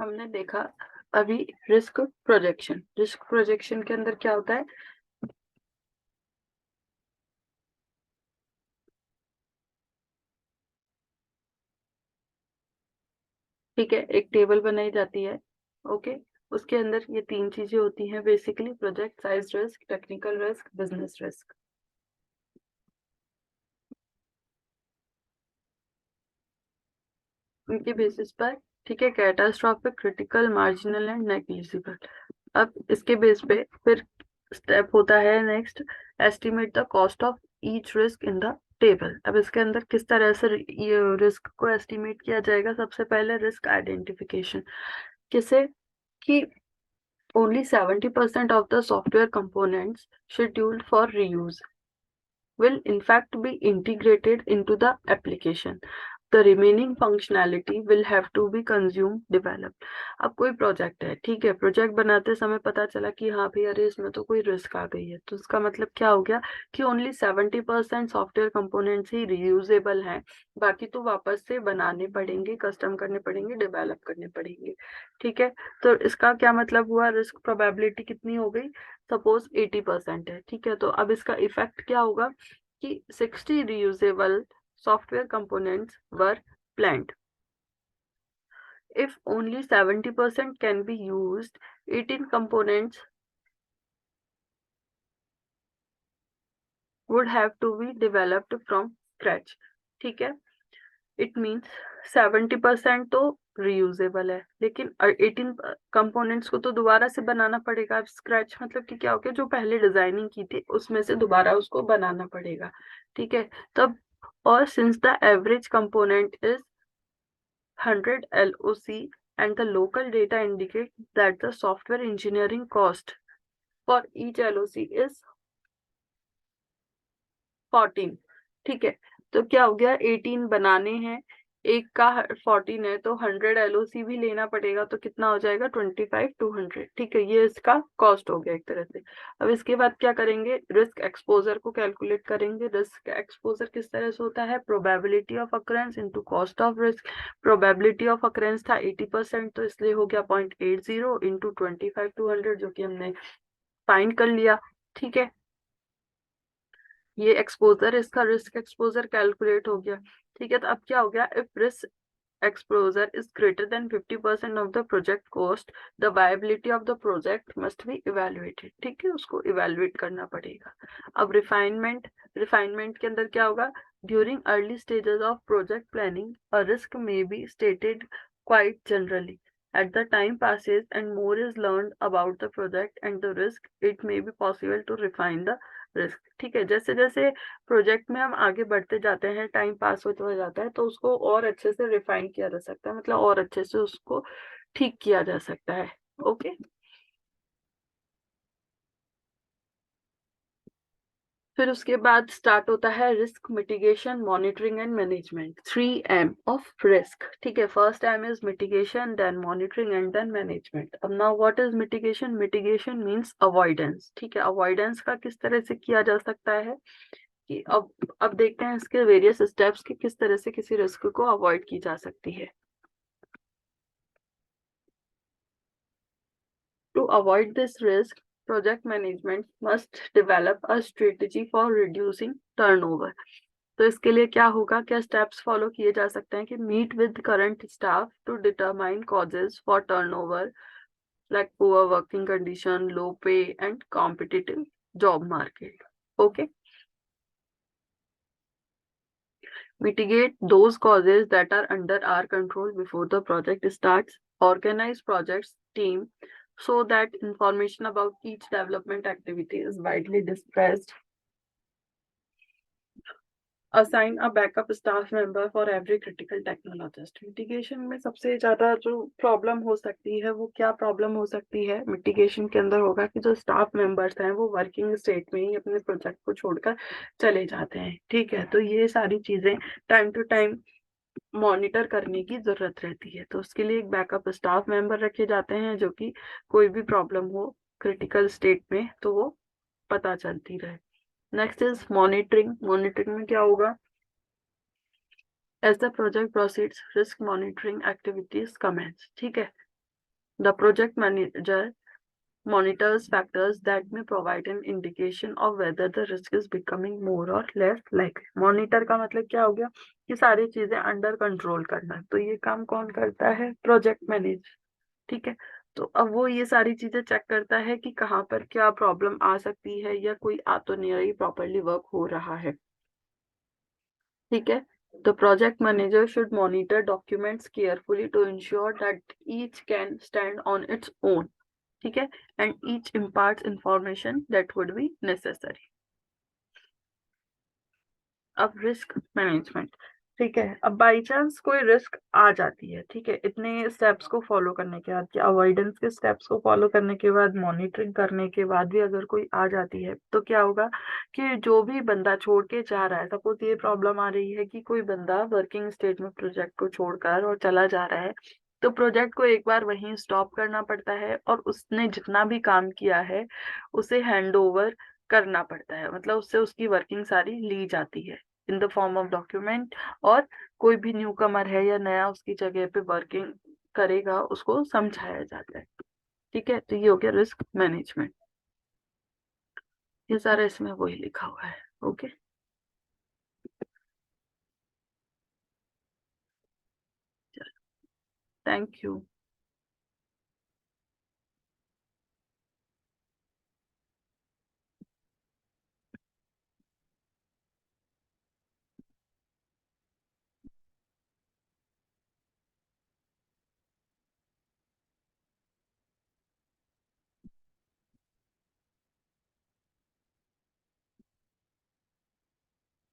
हमने देखा अभी रिस्क प्रोजेक्शन के अंदर क्या होता है। ठीक है, एक टेबल बनाई जाती है। ओके, उसके अंदर ये तीन चीजें होती हैं basically: project size risk, technical risk, business risk. उनके बेसिस पर, ठीक है, catastrophic, critical, marginal and negligible. अब इसके बेस पे फिर स्टेप होता है next, estimate the cost of each risk in the table. अब इसके अंदर किस तरह से ये रिस्क को एस्टिमेट किया जाएगा? सबसे पहले रिस्क आइडेंटिफिकेशन। किसे? कि only 70% of the software components scheduled for reuse will in fact be integrated into the application. The remaining functionality will have to be consumed developed. अब कोई प्रोजेक्ट है, ठीक है, प्रोजेक्ट बनाते समय पता चला कि हाँ भाई, अरे इसमें तो कोई रिस्क आ गई है, तो इसका मतलब क्या हो गया कि ओनली 70% सॉफ्टवेयर कंपोनेंट्स ही रीयूजेबल हैं, बाकी तो वापस से बनाने पड़ेंगे, कस्टम करने पड़ेंगे, डेवलप करने पड़ेंगे। ठीक है, तो इसका क्या मतलब हुआ? रिस्क प्रोबेबिलिटी कितनी हो गई? सपोज 80% है, ठीक है, तो अब इसका इफेक्ट क्या होगा कि 60 reusable software components were planned. If only 70% can be used, 18 components would have to be developed from scratch. ठीक है, इट मीन्स 70% तो रीयूजेबल है, लेकिन 18 कंपोनेंट्स को तो दोबारा से बनाना पड़ेगा। अब स्क्रैच मतलब कि क्या हो गया, जो पहले डिजाइनिंग की थी उसमें से दोबारा उसको बनाना पड़ेगा। ठीक है, तब और since the average component is 100 LOC and the local data indicate that the software engineering cost for each LOC is 14। ठीक है, तो क्या हो गया, 18 बनाने हैं, एक का 14 है, तो 100 LOC भी लेना पड़ेगा, तो कितना हो जाएगा? 25 to 100। ठीक है, ये इसका कॉस्ट हो गया एक तरह से। अब इसके बाद क्या करेंगे? रिस्क एक्सपोजर को कैलकुलेट करेंगे। रिस्क एक्सपोजर किस तरह से होता है? Probability of occurrence into cost of risk. Probability of occurrence था 80%, तो इसलिए हो गया 0.80 इंटू 25 to 100, जो कि हमने फाइंड कर लिया। ठीक है, ये एक्सपोजर, इसका रिस्क एक्सपोजर कैलकुलेट हो गया। ठीक है, तो अब क्या हो गया? If risk exposure is greater than 50% of the project cost, the viability of the project must be evaluated। ठीक है, उसको evaluate करना पड़ेगा। अब रिफाइनमेंट के अंदर क्या होगा? During early stages of project planning, a risk may be stated quite generally. At the time passes and more is learned about the project and the risk, it may be possible to refine the risk। ठीक है, जैसे जैसे project में हम आगे बढ़ते जाते हैं, टाइम पास होता जाता है, तो उसको और अच्छे से रिफाइन किया जा सकता है, मतलब और अच्छे से उसको ठीक किया जा सकता है। ओके, फिर उसके बाद स्टार्ट होता है risk mitigation, monitoring and management. 3M of risk. ठीक है, first M is mitigation, then monitoring and then management. अब now what is mitigation? Mitigation means avoidance. ठीक है, अवॉइडेंस का किस तरह से किया जा सकता है कि अब देखते हैं इसके वेरियस स्टेप्स कि किस तरह से किसी रिस्क को अवॉइड की जा सकती है। To avoid this risk, project management must develop a strategy for reducing turnover. तो इसके लिए क्या होगा, क्या स्टेप्स फॉलो किए जा सकते हैं? कि meet with current staff to determine causes for turnover, like poor working condition, low pay and competitive job market. Okay, mitigate those causes that are under our control before the project starts, organize projects team so that information about each development activity is widely dispersed, assign a backup staff member for every critical technologist। Mitigation में सबसे ज्यादा जो problem हो सकती है वो क्या problem हो सकती है? मिटिगेशन के अंदर होगा कि जो स्टाफ मेंबर्स हैं वो वर्किंग स्टेट में ही अपने प्रोजेक्ट को छोड़कर चले जाते हैं। ठीक है, तो ये सारी चीजें टाइम टू टाइम मॉनिटर करने की जरूरत रहती है, तो उसके लिए एक बैकअप स्टाफ मेंबर रखे जाते हैं जो कि कोई भी प्रॉब्लम हो क्रिटिकल स्टेट में तो वो पता चलती रहे। Next is monitoring. मॉनिटरिंग में क्या होगा? As the project proceeds, risk monitoring activities commence. ठीक है, the project manager monitors factors that may provide an indication of whether the risk is becoming more or less likely. Monitor का मतलब क्या हो गया कि सारी चीजें अंडर कंट्रोल करना, तो ये काम कौन करता है? Project manager. ठीक है, तो अब वो ये सारी चीजें चेक करता है कि कहाँ पर क्या प्रॉब्लम आ सकती है या कोई आ तो नहीं रही, प्रॉपरली वर्क हो रहा है। ठीक है, the project manager should monitor documents carefully to ensure that each can stand on its own. ठीक है, and each imparts information that would be necessary. अब रिस्क मैनेजमेंट। ठीक है, अब बाई चांस कोई रिस्क आ जाती है, ठीक है, इतने स्टेप्स को फॉलो करने के बाद, अवॉइडेंस के स्टेप्स को फॉलो करने के बाद, मॉनिटरिंग करने के बाद भी अगर कोई आ जाती है तो क्या होगा कि जो भी बंदा छोड़ के जा रहा है, सपोज ये प्रॉब्लम आ रही है कि कोई बंदा वर्किंग स्टेज में प्रोजेक्ट को छोड़कर और चला जा रहा है, तो प्रोजेक्ट को एक बार वहीं स्टॉप करना पड़ता है और उसने जितना भी काम किया है उसे हैंड ओवर करना पड़ता है, मतलब उससे उसकी वर्किंग सारी ली जाती है in the form of document. और कोई भी न्यू कमर है या नया उसकी जगह पे वर्किंग करेगा उसको समझाया जाता है। ठीक है, तो ये हो गया रिस्क मैनेजमेंट, ये सारा इसमें वही लिखा हुआ है। Okay, thank you.